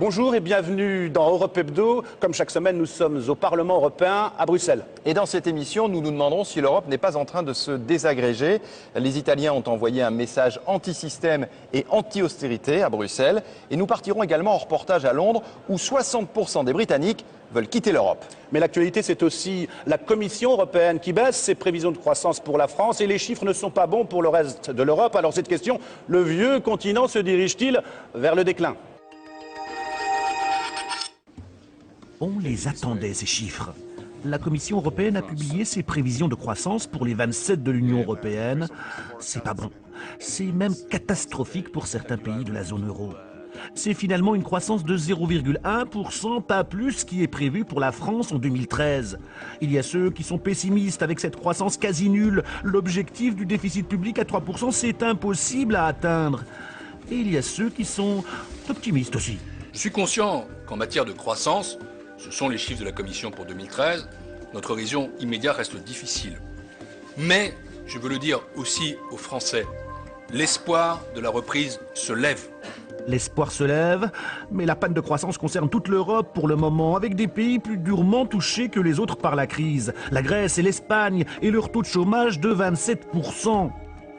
Bonjour et bienvenue dans Europe Hebdo. Comme chaque semaine, nous sommes au Parlement européen à Bruxelles. Et dans cette émission, nous nous demanderons si l'Europe n'est pas en train de se désagréger. Les Italiens ont envoyé un message anti-système et anti-austérité à Bruxelles. Et nous partirons également en reportage à Londres, où 60% des Britanniques veulent quitter l'Europe. Mais l'actualité, c'est aussi la Commission européenne qui baisse ses prévisions de croissance pour la France et les chiffres ne sont pas bons pour le reste de l'Europe. Alors cette question, le vieux continent se dirige-t-il vers le déclin ? On les attendait, ces chiffres. La Commission européenne a publié ses prévisions de croissance pour les 27 de l'Union européenne. C'est pas bon. C'est même catastrophique pour certains pays de la zone euro. C'est finalement une croissance de 0,1%, pas plus, qui est prévue pour la France en 2013. Il y a ceux qui sont pessimistes avec cette croissance quasi nulle. L'objectif du déficit public à 3%, c'est impossible à atteindre. Et il y a ceux qui sont optimistes aussi. Je suis conscient qu'en matière de croissance, ce sont les chiffres de la Commission pour 2013. Notre horizon immédiat reste difficile. Mais, je veux le dire aussi aux Français, l'espoir de la reprise se lève. L'espoir se lève, mais la panne de croissance concerne toute l'Europe pour le moment, avec des pays plus durement touchés que les autres par la crise. La Grèce et l'Espagne, et leur taux de chômage de 27%.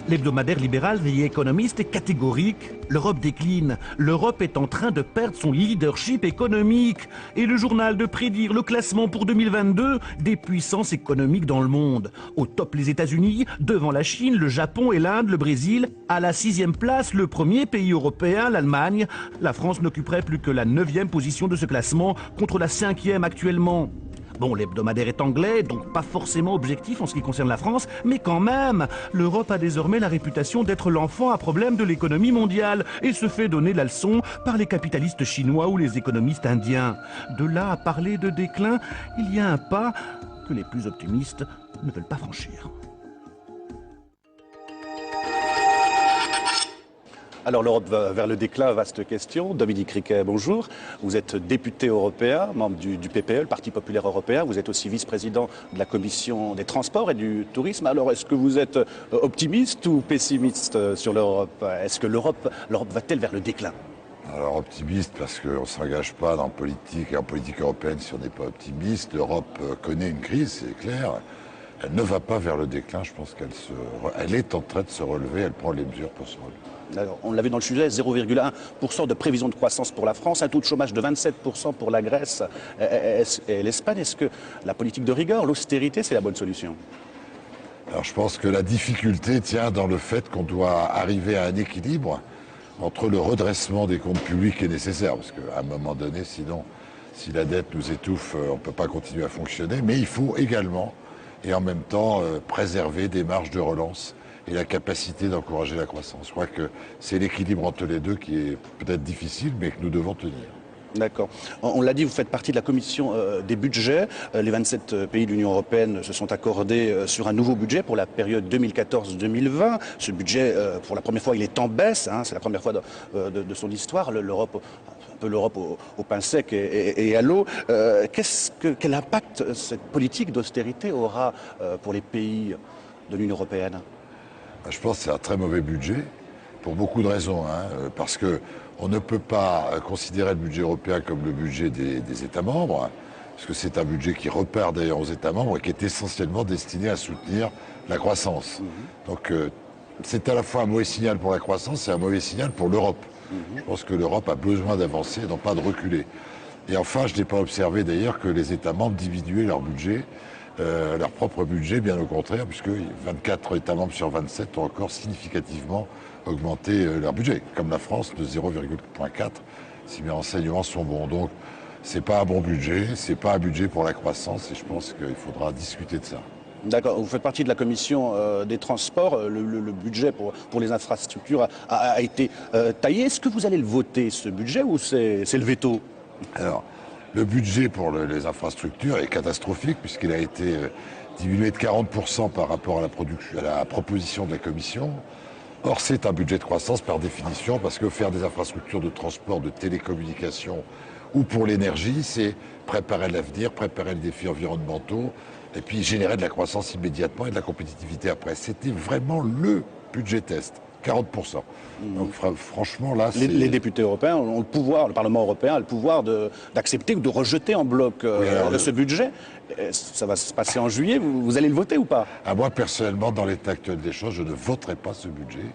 L'hebdomadaire libéral The Economist est catégorique. L'Europe décline. L'Europe est en train de perdre son leadership économique. Et le journal de prédire le classement pour 2022 des puissances économiques dans le monde. Au top, les États-Unis, devant la Chine, le Japon et l'Inde, le Brésil. À la 6e place, le premier pays européen, l'Allemagne. La France n'occuperait plus que la 9e position de ce classement, contre la 5e actuellement. Bon, l'hebdomadaire est anglais, donc pas forcément objectif en ce qui concerne la France, mais quand même, l'Europe a désormais la réputation d'être l'enfant à problème de l'économie mondiale et se fait donner la leçon par les capitalistes chinois ou les économistes indiens. De là à parler de déclin, il y a un pas que les plus optimistes ne veulent pas franchir. Alors l'Europe va vers le déclin, vaste question. Dominique Riquet, bonjour. Vous êtes député européen, membre du PPE, le Parti populaire européen. Vous êtes aussi vice-président de la Commission des transports et du tourisme. Alors est-ce que vous êtes optimiste ou pessimiste sur l'Europe? Est-ce que l'Europe va-t-elle vers le déclin? Alors optimiste parce qu'on ne s'engage pas dans politique et en politique européenne si on n'est pas optimiste. L'Europe connaît une crise, c'est clair. Elle ne va pas vers le déclin. Je pense qu'elle est en train de se relever. Elle prend les mesures pour se relever. Alors, on l'avait dans le sujet, 0,1% de prévision de croissance pour la France, un taux de chômage de 27% pour la Grèce et l'Espagne. Est-ce que la politique de rigueur, l'austérité, c'est la bonne solution? Alors je pense que la difficulté tient dans le fait qu'on doit arriver à un équilibre entre le redressement des comptes publics qui est nécessaire, parce qu'à un moment donné, sinon, si la dette nous étouffe, on ne peut pas continuer à fonctionner, mais il faut également, et en même temps, préserver des marges de relance et la capacité d'encourager la croissance. Je crois que c'est l'équilibre entre les deux qui est peut-être difficile, mais que nous devons tenir. D'accord. On l'a dit, vous faites partie de la commission des budgets. Les 27 pays de l'Union européenne se sont accordés sur un nouveau budget pour la période 2014-2020. Ce budget, pour la première fois, il est en baisse. C'est la première fois de son histoire. L'Europe, un peu l'Europe au pain sec et à l'eau. Quel impact cette politique d'austérité aura pour les pays de l'Union européenne? Je pense que c'est un très mauvais budget, pour beaucoup de raisons. Parce qu'on ne peut pas considérer le budget européen comme le budget des États membres, parce que c'est un budget qui repart d'ailleurs aux États membres et qui est essentiellement destiné à soutenir la croissance. Donc c'est à la fois un mauvais signal pour la croissance et un mauvais signal pour l'Europe. Je pense que l'Europe a besoin d'avancer et non pas de reculer. Et enfin, je n'ai pas observé d'ailleurs que les États membres diminuaient leur budget, leur propre budget, bien au contraire, puisque 24 États membres sur 27 ont encore significativement augmenté leur budget, comme la France de 0,4, si mes renseignements sont bons. Donc, c'est pas un bon budget, c'est pas un budget pour la croissance, et je pense qu'il faudra discuter de ça. D'accord, vous faites partie de la commission des transports, le budget pour les infrastructures a été taillé. Est-ce que vous allez le voter, ce budget, ou c'est le veto? Alors, le budget pour les infrastructures est catastrophique puisqu'il a été diminué de 40% par rapport à la proposition de la Commission. Or, c'est un budget de croissance par définition parce que faire des infrastructures de transport, de télécommunications ou pour l'énergie, c'est préparer l'avenir, préparer les défis environnementaux et puis générer de la croissance immédiatement et de la compétitivité après. C'était vraiment le budget test. 40%. Donc franchement, là, les députés européens ont le pouvoir, le Parlement européen a le pouvoir d'accepter ou de rejeter en bloc ce budget. Ça va se passer en juillet, vous allez le voter ou pas? Moi, personnellement, dans l'état actuel des choses, je ne voterai pas ce budget,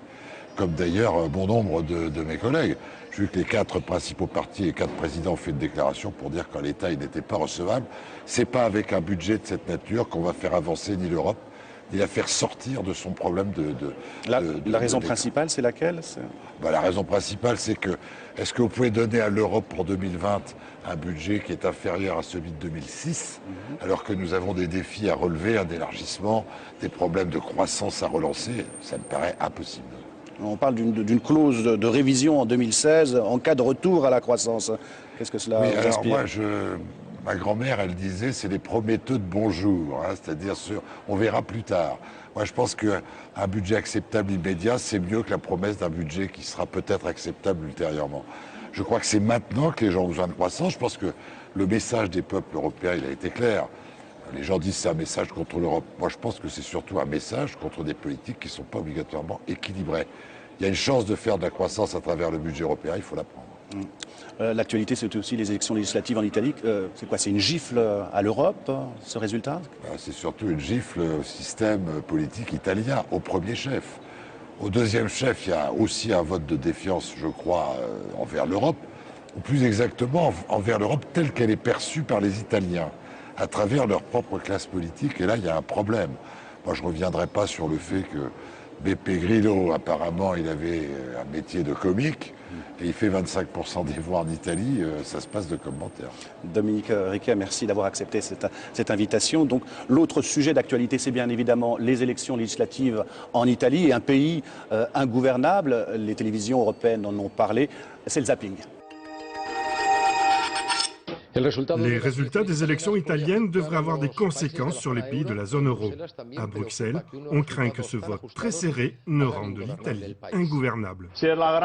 comme d'ailleurs bon nombre de mes collègues. J'ai vu que les 4 principaux partis et 4 présidents ont fait une déclaration pour dire qu'en l'état, il n'était pas recevable. C'est pas avec un budget de cette nature qu'on va faire avancer ni l'Europe, ni la faire sortir de son problème La raison principale, c'est laquelle? La raison principale, c'est que, est-ce que vous pouvez donner à l'Europe pour 2020 un budget qui est inférieur à celui de 2006, alors que nous avons des défis à relever, un élargissement, des problèmes de croissance à relancer? Ça me paraît impossible. On parle d'une clause de révision en 2016 en cas de retour à la croissance. Qu'est-ce que cela vous inspire? Ma grand-mère, elle disait, c'est les prometteux de bonjour, c'est-à-dire on verra plus tard. Moi, je pense qu'un budget acceptable immédiat, c'est mieux que la promesse d'un budget qui sera peut-être acceptable ultérieurement. Je crois que c'est maintenant que les gens ont besoin de croissance. Je pense que le message des peuples européens, il a été clair. Les gens disent que c'est un message contre l'Europe. Moi, je pense que c'est surtout un message contre des politiques qui ne sont pas obligatoirement équilibrées. Il y a une chance de faire de la croissance à travers le budget européen, il faut la prendre. L'actualité, c'est aussi les élections législatives en Italie. C'est quoi? C'est une gifle à l'Europe, ce résultat? C'est surtout une gifle au système politique italien, au premier chef. Au deuxième chef, il y a aussi un vote de défiance, je crois, envers l'Europe, ou plus exactement envers l'Europe telle qu'elle est perçue par les Italiens, à travers leur propre classe politique. Et là, il y a un problème. Moi, je ne reviendrai pas sur le fait que Beppe Grillo, apparemment, il avait un métier de comique, et il fait 25% des voix en Italie, ça se passe de commentaires. Dominique Riquet, merci d'avoir accepté cette invitation. Donc, l'autre sujet d'actualité, c'est bien évidemment les élections législatives en Italie, et un pays ingouvernable. Les télévisions européennes en ont parlé, c'est le zapping. Les résultats des élections italiennes devraient avoir des conséquences sur les pays de la zone euro. À Bruxelles, on craint que ce vote très serré ne rende l'Italie ingouvernable. Si la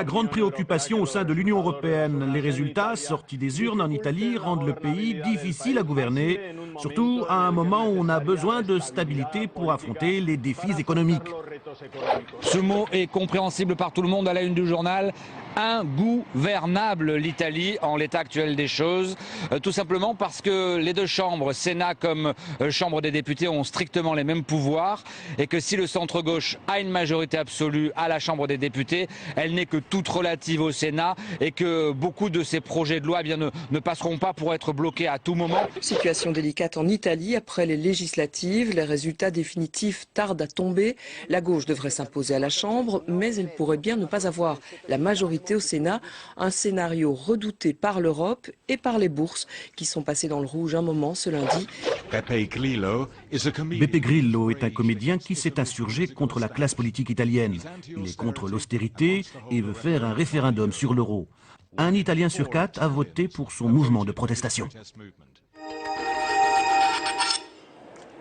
grande préoccupation au sein de l'Union européenne, les résultats sortis des urnes en Italie rendent le pays difficile à gouverner, surtout à un moment où on a besoin de stabilité pour affronter les défis économiques. Ce mot est compréhensible par tout le monde à la une du journal. Ingouvernable l'Italie en l'état actuel des choses, tout simplement parce que les deux chambres, Sénat comme Chambre des députés, ont strictement les mêmes pouvoirs et que si le centre-gauche a une majorité absolue à la Chambre des députés, elle n'est que toute relative au Sénat et que beaucoup de ces projets de loi ne passeront pas pour être bloqués à tout moment. Situation délicate en Italie après les législatives, les résultats définitifs tardent à tomber. La gauche devrait s'imposer à la Chambre, mais elle pourrait bien ne pas avoir la majorité au Sénat, un scénario redouté par l'Europe et par les bourses qui sont passées dans le rouge un moment ce lundi. Beppe Grillo est un comédien qui s'est insurgé contre la classe politique italienne. Il est contre l'austérité et veut faire un référendum sur l'euro. Un Italien sur 4 a voté pour son mouvement de protestation.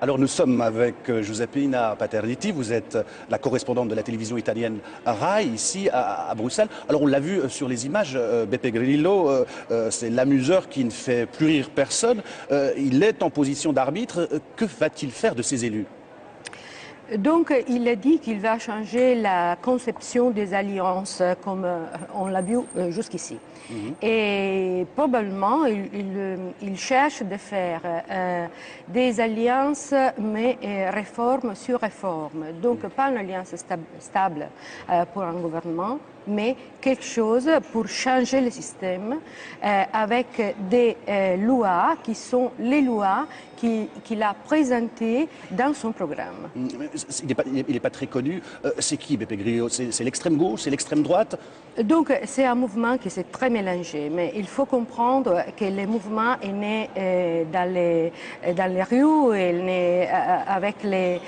Alors nous sommes avec Giuseppina Paterniti, vous êtes la correspondante de la télévision italienne RAI ici à Bruxelles. Alors on l'a vu sur les images, Beppe Grillo, c'est l'amuseur qui ne fait plus rire personne. Il est en position d'arbitre. Que va-t-il faire de ses élus ? Donc, il a dit qu'il va changer la conception des alliances, comme on l'a vu jusqu'ici. Et probablement, il cherche de faire des alliances, mais réforme sur réforme. Donc, pas une alliance stable pour un gouvernement, mais quelque chose pour changer le système avec des lois qui sont les lois qu'il a présentées dans son programme. Il n'est pas très connu. C'est qui, Beppe Grillo? C'est l'extrême gauche, c'est l'extrême droite? Donc c'est un mouvement qui s'est très mélangé, mais il faut comprendre que le mouvement est né dans les rues, est né avec les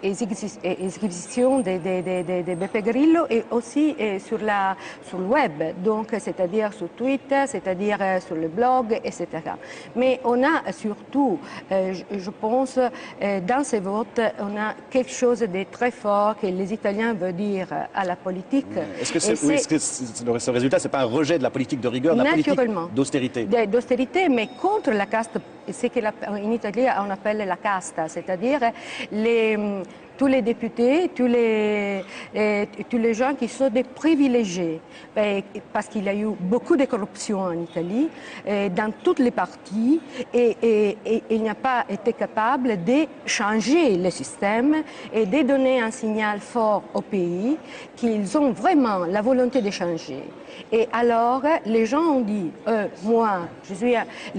exhibitions de Beppe Grillo et aussi sur le web, donc c'est-à-dire sur Twitter, c'est-à-dire sur le blog, etc. Mais on a surtout, je pense, dans ces votes, on a quelque chose de très fort que les Italiens veulent dire à la politique. Est-ce que ce résultat, ce n'est pas un rejet de la politique de rigueur, de la politique d'austérité? D'austérité, mais contre la caste, ce qu'en Italie on appelle la casta, c'est-à-dire tous les députés, tous les gens qui sont des privilégiés. Parce qu'il y a eu beaucoup de corruption en Italie, dans tous les partis, et il n'a pas été capable de changer le système et de donner un signal fort au pays qu'ils ont vraiment la volonté de changer. Et alors, les gens ont dit, moi,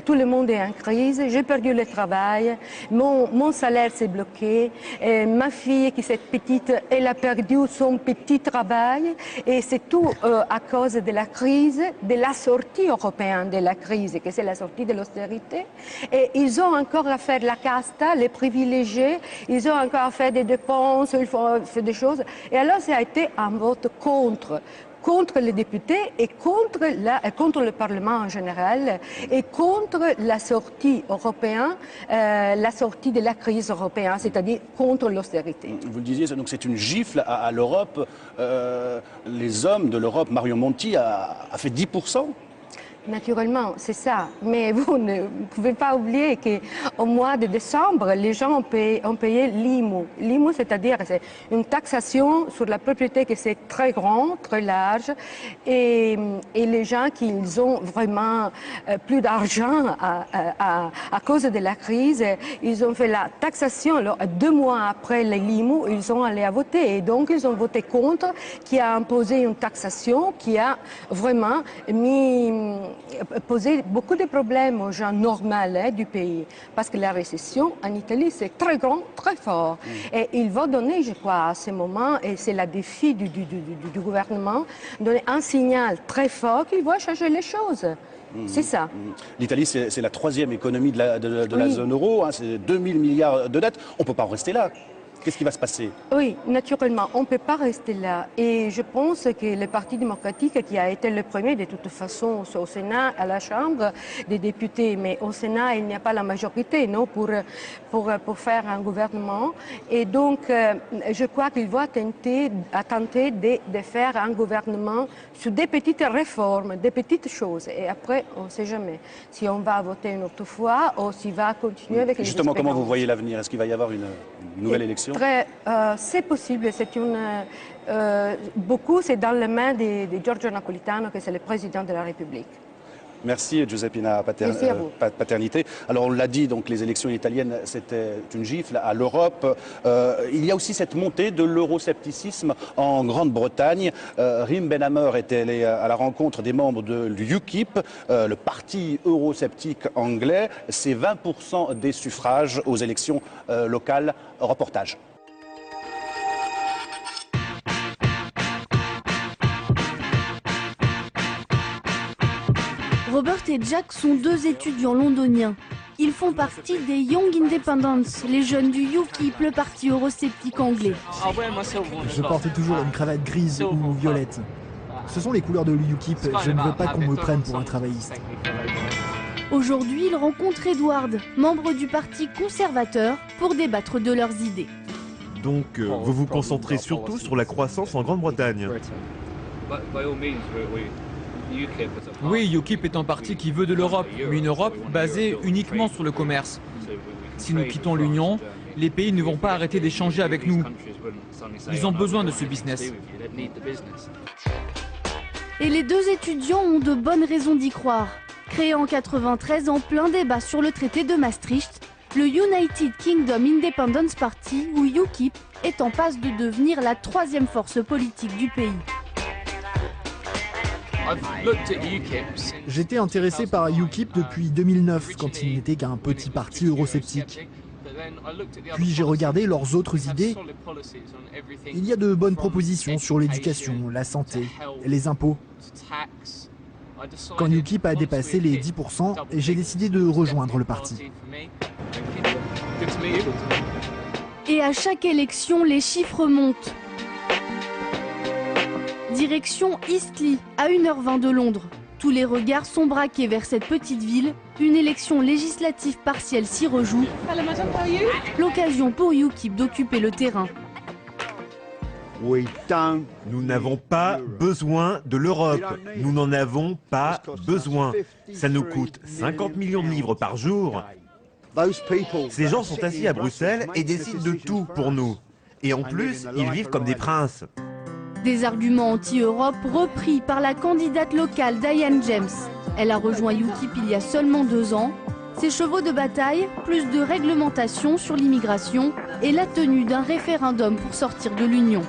tout le monde est en crise, j'ai perdu le travail, mon salaire s'est bloqué, ma fille qui est petite, elle a perdu son petit travail, et c'est tout à cause de la crise, de la sortie européenne de la crise, que c'est la sortie de l'austérité. Et ils ont encore à faire la casta, les privilégiés, ils ont encore à faire des dépenses, il faut faire des choses. Et alors, ça a été un vote contre les députés et contre le Parlement en général et contre la sortie européenne, la sortie de la crise européenne, c'est-à-dire contre l'austérité. Vous le disiez, donc c'est une gifle à l'Europe. Les hommes de l'Europe, Mario Monti a fait 10%. Naturellement, c'est ça. Mais vous ne pouvez pas oublier qu'au mois de décembre, les gens ont payé l'IMU. L'IMU, c'est-à-dire c'est une taxation sur la propriété qui c'est très grand, très large. Et les gens qui ont vraiment plus d'argent à cause de la crise, ils ont fait la taxation. Alors, 2 mois après l'IMU, ils sont allés à voter. Et donc, ils ont voté contre, qui a imposé une taxation qui a vraiment poser beaucoup de problèmes aux gens normaux du pays. Parce que la récession en Italie, c'est très grand, très fort. Et il va donner, je crois, à ce moment, et c'est le défi du gouvernement, donner un signal très fort qu'il va changer les choses. C'est ça. L'Italie, c'est la 3e économie de la zone euro. Hein, c'est 2000 milliards de dettes. On ne peut pas en rester là. Qu'est-ce qui va se passer? Oui, naturellement, on ne peut pas rester là. Et je pense que le Parti démocratique, qui a été le premier de toute façon au Sénat, à la Chambre des députés, mais au Sénat, il n'y a pas la majorité non, pour faire un gouvernement. Et donc, je crois qu'il va tenter de faire un gouvernement sur des petites réformes, des petites choses. Et après, on ne sait jamais si on va voter une autre fois ou s'il va continuer avec les Justement, comment vous voyez l'avenir? Est-ce qu'il va y avoir une nouvelle élection? C'est possible. Beaucoup, c'est dans les mains de Giorgio Napolitano, qui est le président de la République. Merci Giuseppina Paternité. Alors on l'a dit, donc les élections italiennes, c'était une gifle à l'Europe. Il y a aussi cette montée de l'euroscepticisme en Grande-Bretagne. Rim Benhammer était allé à la rencontre des membres de l'UKIP, le parti eurosceptique anglais. C'est 20% des suffrages aux élections locales. Reportage. Robert et Jack sont 2 étudiants londoniens. Ils font partie des Young Independents, les jeunes du UKIP, le parti eurosceptique anglais. Je porte toujours une cravate grise ou violette. Ce sont les couleurs de l'UKIP, je ne veux pas qu'on me prenne pour un travailliste. Aujourd'hui, ils rencontrent Edward, membre du parti conservateur, pour débattre de leurs idées. Donc, vous vous concentrez surtout sur la croissance en Grande-Bretagne. Oui, UKIP est un parti qui veut de l'Europe, mais une Europe basée uniquement sur le commerce. Si nous quittons l'Union, les pays ne vont pas arrêter d'échanger avec nous. Ils ont besoin de ce business. Et les 2 étudiants ont de bonnes raisons d'y croire. Créé en 1993 en plein débat sur le traité de Maastricht, le United Kingdom Independence Party, ou UKIP, est en passe de devenir la 3e force politique du pays. J'étais intéressé par UKIP depuis 2009, quand il n'était qu'un petit parti eurosceptique. Puis j'ai regardé leurs autres idées. Il y a de bonnes propositions sur l'éducation, la santé, les impôts. Quand UKIP a dépassé les 10%, j'ai décidé de rejoindre le parti. Et à chaque élection, les chiffres montent. Direction Eastleigh, à 1h20 de Londres. Tous les regards sont braqués vers cette petite ville. Une élection législative partielle s'y rejoue. L'occasion pour UKIP d'occuper le terrain. Nous n'avons pas besoin de l'Europe. Nous n'en avons pas besoin. Ça nous coûte 50 millions de livres par jour. Ces gens sont assis à Bruxelles et décident de tout pour nous. Et en plus, ils vivent comme des princes. Des arguments anti-Europe repris par la candidate locale Diane James. Elle a rejoint UKIP il y a seulement 2 ans. Ses chevaux de bataille, plus de réglementation sur l'immigration et la tenue d'un référendum pour sortir de l'Union.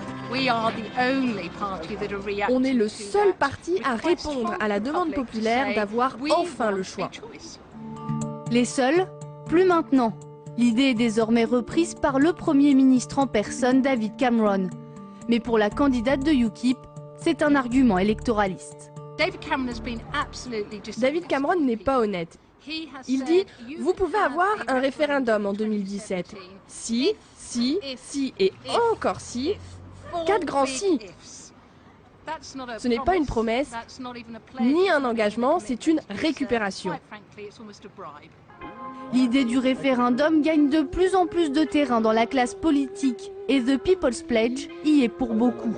On est le seul parti à répondre à la demande populaire d'avoir enfin le choix. Les seuls? Plus maintenant. L'idée est désormais reprise par le Premier ministre en personne, David Cameron. Mais pour la candidate de UKIP, c'est un argument électoraliste. David Cameron n'est pas honnête. Il dit « Vous pouvez avoir un référendum en 2017. Si, et encore si, 4 grands si. » Ce n'est pas une promesse, ni un engagement, c'est une récupération. L'idée du référendum gagne de plus en plus de terrain dans la classe politique et The People's Pledge y est pour beaucoup.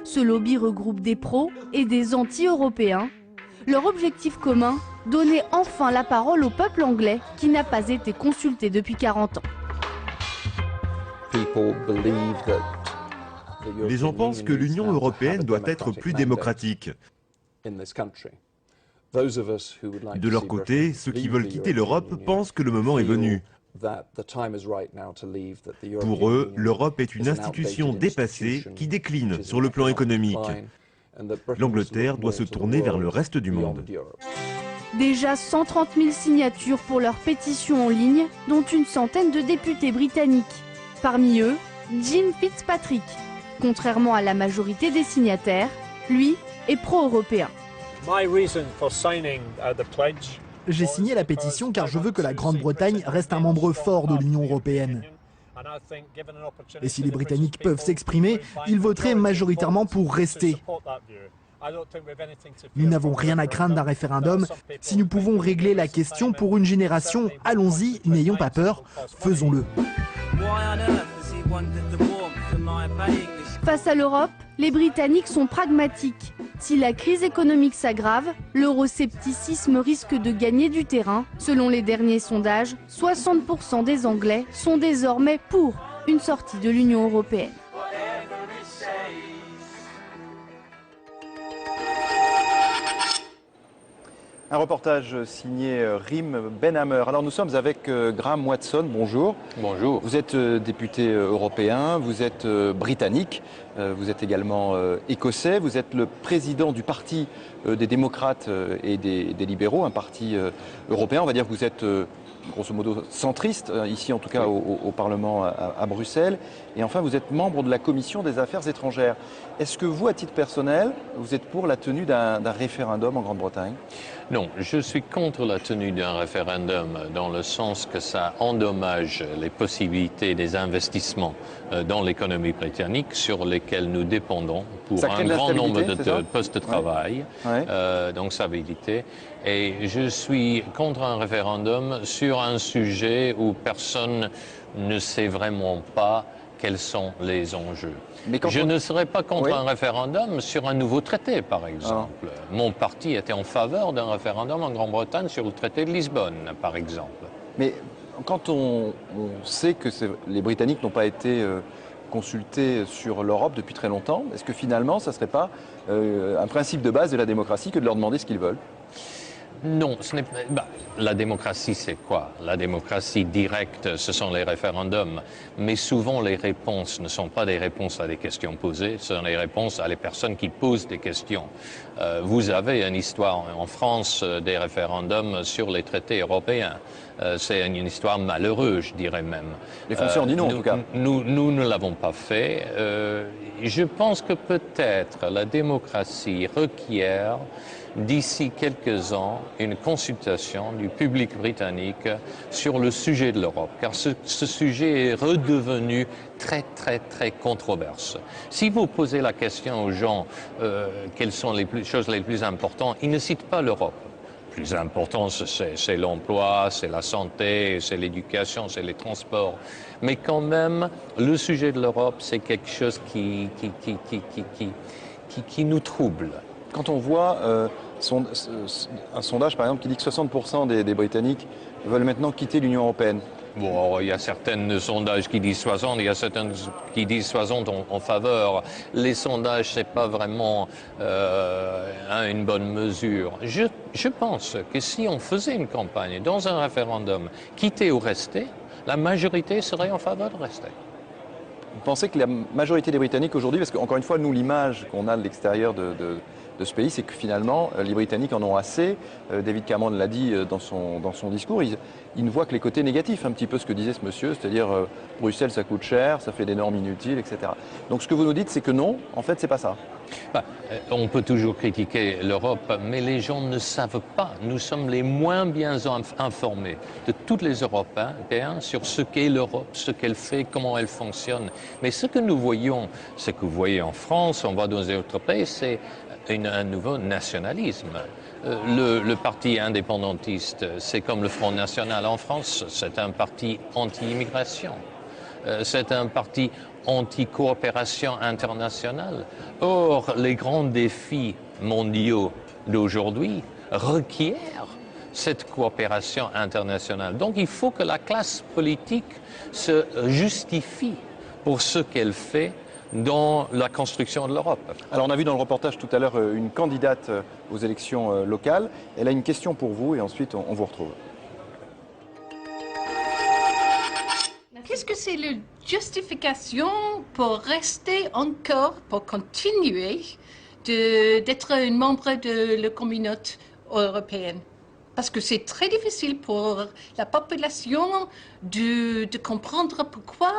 Ce lobby regroupe des pros et des anti-européens. Leur objectif commun, donner enfin la parole au peuple anglais qui n'a pas été consulté depuis 40 ans. Les gens pensent que l'Union européenne doit être plus démocratique. De leur côté, ceux qui veulent quitter l'Europe pensent que le moment est venu. Pour eux, l'Europe est une institution dépassée qui décline sur le plan économique. L'Angleterre doit se tourner vers le reste du monde. Déjà 130 000 signatures pour leur pétition en ligne, dont une centaine de députés britanniques. Parmi eux, Jim Fitzpatrick. Contrairement à la majorité des signataires, lui est pro-européen. J'ai signé la pétition car je veux que la Grande-Bretagne reste un membre fort de l'Union européenne. Et si les Britanniques peuvent s'exprimer, ils voteraient majoritairement pour rester. Nous n'avons rien à craindre d'un référendum. Si nous pouvons régler la question pour une génération, allons-y, n'ayons pas peur, faisons-le. Face à l'Europe, les Britanniques sont pragmatiques. Si la crise économique s'aggrave, l'euroscepticisme risque de gagner du terrain. Selon les derniers sondages, 60% des Anglais sont désormais pour une sortie de l'Union européenne. Un reportage signé Rim Benhammer. Alors nous sommes avec Graham Watson, bonjour. Bonjour. Vous êtes député européen, vous êtes britannique, vous êtes également écossais, vous êtes le président du parti des démocrates et des libéraux, un parti européen. On va dire que vous êtes grosso modo centriste, ici en tout cas au Parlement à Bruxelles. Et enfin, vous êtes membre de la Commission des Affaires étrangères. Est-ce que vous, à titre personnel, vous êtes pour la tenue d'un référendum en Grande-Bretagne? Non, je suis contre la tenue d'un référendum dans le sens que ça endommage les possibilités des investissements dans l'économie britannique sur lesquels nous dépendons pour un grand nombre de postes de travail, donc stabilité. Et je suis contre un référendum sur un sujet où personne ne sait vraiment pas quels sont les enjeux. Je ne serais pas contre un référendum sur un nouveau traité, par exemple. Mon parti était en faveur d'un référendum en Grande-Bretagne sur le traité de Lisbonne, par exemple. Mais quand on sait que les Britanniques n'ont pas été consultés sur l'Europe depuis très longtemps, est-ce que finalement, ça ne serait pas un principe de base de la démocratie que de leur demander ce qu'ils veulent? Non, ce n'est pas. La démocratie, c'est quoi? La démocratie directe, ce sont les référendums. Mais souvent, les réponses ne sont pas des réponses à des questions posées, ce sont des réponses à les personnes qui posent des questions. Vous avez une histoire en France des référendums sur les traités européens. C'est une histoire malheureuse, je dirais même. Les Français ont dit non, en tout cas. Nous ne l'avons pas fait. Je pense que peut-être la démocratie requiert d'ici quelques ans une consultation du public britannique sur le sujet de l'Europe, car ce sujet est redevenu très controversé. Si vous posez la question aux gens quelles sont les choses les plus importantes, ils ne citent pas l'Europe. Plus important, c'est l'emploi, c'est la santé, c'est l'éducation, c'est les transports. Mais quand même, le sujet de l'Europe, c'est quelque chose qui nous trouble. Quand on voit un sondage, par exemple, qui dit que 60% des Britanniques veulent maintenant quitter l'Union européenne, Bon, il y a certains sondages qui disent 60, il y a certains qui disent 60 en faveur. Les sondages, c'est pas vraiment une bonne mesure. Je pense que si on faisait une campagne dans un référendum, quitter ou rester, la majorité serait en faveur de rester. Vous pensez que la majorité des Britanniques aujourd'hui, parce qu'encore une fois, nous, l'image qu'on a de l'extérieur de ce pays, c'est que finalement, les Britanniques en ont assez. David Cameron l'a dit dans son discours, il ne voit que les côtés négatifs, un petit peu ce que disait ce monsieur, c'est-à-dire Bruxelles, ça coûte cher, ça fait des normes inutiles, etc. Donc ce que vous nous dites, c'est que non, en fait, c'est pas ça. On peut toujours critiquer l'Europe, mais les gens ne savent pas. Nous sommes les moins bien informés de tous les Européens sur ce qu'est l'Europe, ce qu'elle fait, comment elle fonctionne. Mais ce que nous voyons, ce que vous voyez en France, on voit dans les autres pays, c'est un nouveau nationalisme. Le parti indépendantiste, c'est comme le Front National en France, c'est un parti anti-immigration. C'est un parti anti-coopération internationale. Or, les grands défis mondiaux d'aujourd'hui requièrent cette coopération internationale. Donc, il faut que la classe politique se justifie pour ce qu'elle fait dans la construction de l'Europe. Alors, on a vu dans le reportage tout à l'heure une candidate aux élections locales. Elle a une question pour vous et ensuite on vous retrouve. Qu'est-ce que c'est la justification pour rester encore, pour continuer d'être un membre de la communauté européenne? Parce que c'est très difficile pour la population de comprendre pourquoi.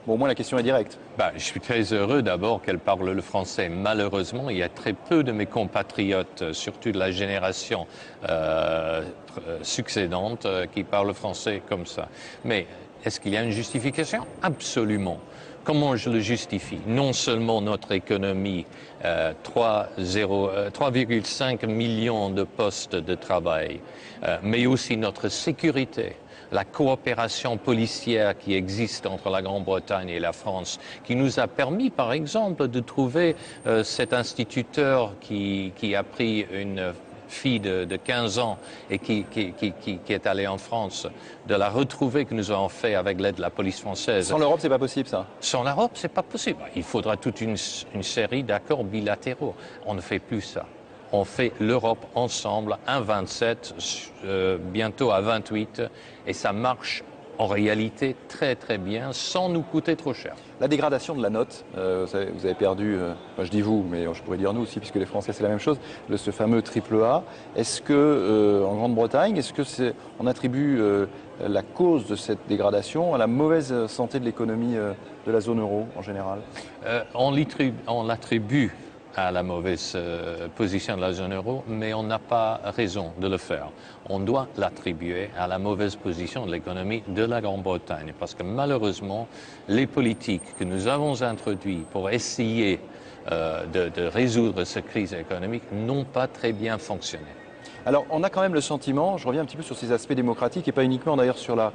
Bon, au moins la question est directe. Je suis très heureux d'abord qu'elle parle le français. Malheureusement, il y a très peu de mes compatriotes, surtout de la génération succédante, qui parlent français comme ça. Mais est-ce qu'il y a une justification? Absolument. Comment je le justifie? Non seulement notre économie, 3,5 millions de postes de travail, mais aussi notre sécurité. La coopération policière qui existe entre la Grande-Bretagne et la France, qui nous a permis, par exemple, de trouver cet instituteur qui a pris une fille de 15 ans et qui est allée en France, de la retrouver, que nous avons fait avec l'aide de la police française. Sans l'Europe, c'est pas possible, ça? Sans l'Europe, c'est pas possible. Il faudra toute une série d'accords bilatéraux. On ne fait plus ça. On fait l'Europe ensemble, un 27, bientôt à 28, et ça marche en réalité très très bien, sans nous coûter trop cher. La dégradation de la note, vous avez perdu, je dis vous, mais je pourrais dire nous aussi, puisque les Français c'est la même chose, ce fameux AAA. Est-ce que, en Grande-Bretagne, on attribue la cause de cette dégradation à la mauvaise santé de l'économie de la zone euro en général? On l'attribue à la mauvaise position de la zone euro, mais on n'a pas raison de le faire. On doit l'attribuer à la mauvaise position de l'économie de la Grande-Bretagne, parce que malheureusement, les politiques que nous avons introduites pour essayer de résoudre cette crise économique n'ont pas très bien fonctionné. Alors, on a quand même le sentiment, je reviens un petit peu sur ces aspects démocratiques, et pas uniquement d'ailleurs sur la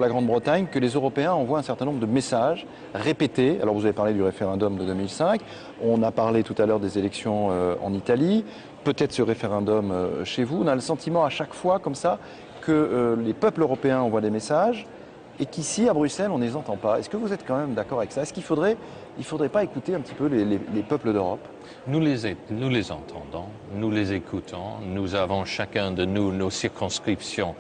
Grande-Bretagne, que les Européens envoient un certain nombre de messages répétés. Alors, vous avez parlé du référendum de 2005, on a parlé tout à l'heure des élections en Italie, peut-être ce référendum chez vous. On a le sentiment à chaque fois, comme ça, que les peuples européens envoient des messages, et qu'ici, à Bruxelles, on ne les entend pas. Est-ce que vous êtes quand même d'accord avec ça? Est-ce qu'il faudrait pas écouter un petit peu les peuples d'Europe? Nous les entendons, nous les écoutons. Nous avons chacun de nous nos circonscriptions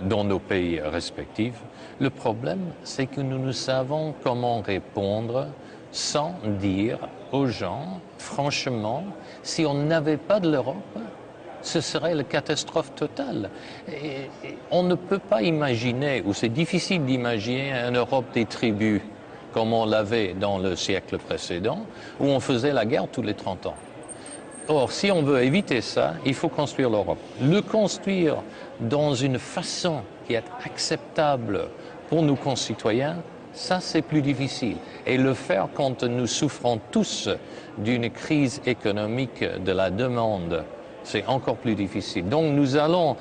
dans nos pays respectifs. Le problème, c'est que nous ne savons comment répondre sans dire aux gens, franchement, si on n'avait pas de l'Europe, ce serait la catastrophe totale. Et on ne peut pas imaginer, ou c'est difficile d'imaginer, une Europe des tribus, comme on l'avait dans le siècle précédent, où on faisait la guerre tous les 30 ans. Or, si on veut éviter ça, il faut construire l'Europe. Le construire dans une façon qui est acceptable pour nos concitoyens, ça c'est plus difficile. Et le faire quand nous souffrons tous d'une crise économique de la demande, c'est encore plus difficile. Donc nous allons,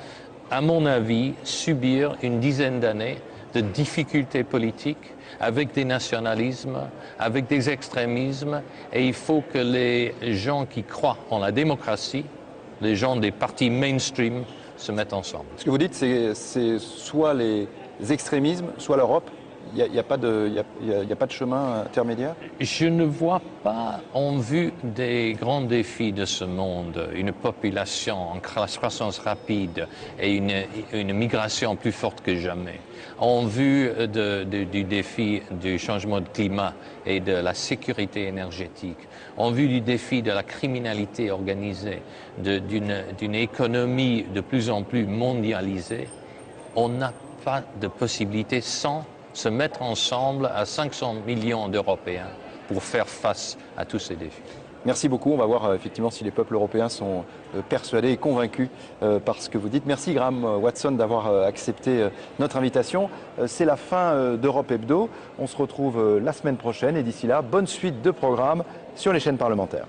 à mon avis, subir une dizaine d'années de difficultés politiques avec des nationalismes, avec des extrémismes, et il faut que les gens qui croient en la démocratie, les gens des partis mainstream, se mettent ensemble. Ce que vous dites, c'est soit les extrémismes, soit l'Europe. Il n'y a pas de chemin intermédiaire? Je ne vois pas, en vue des grands défis de ce monde, une population en croissance rapide et une migration plus forte que jamais, en vue du défi du changement de climat et de la sécurité énergétique, en vue du défi de la criminalité organisée, d'une économie de plus en plus mondialisée. On n'a pas de possibilité sans se mettre ensemble à 500 millions d'Européens pour faire face à tous ces défis. Merci beaucoup. On va voir effectivement si les peuples européens sont persuadés et convaincus par ce que vous dites. Merci Graham Watson d'avoir accepté notre invitation. C'est la fin d'Europe Hebdo. On se retrouve la semaine prochaine et d'ici là, bonne suite de programmes sur les chaînes parlementaires.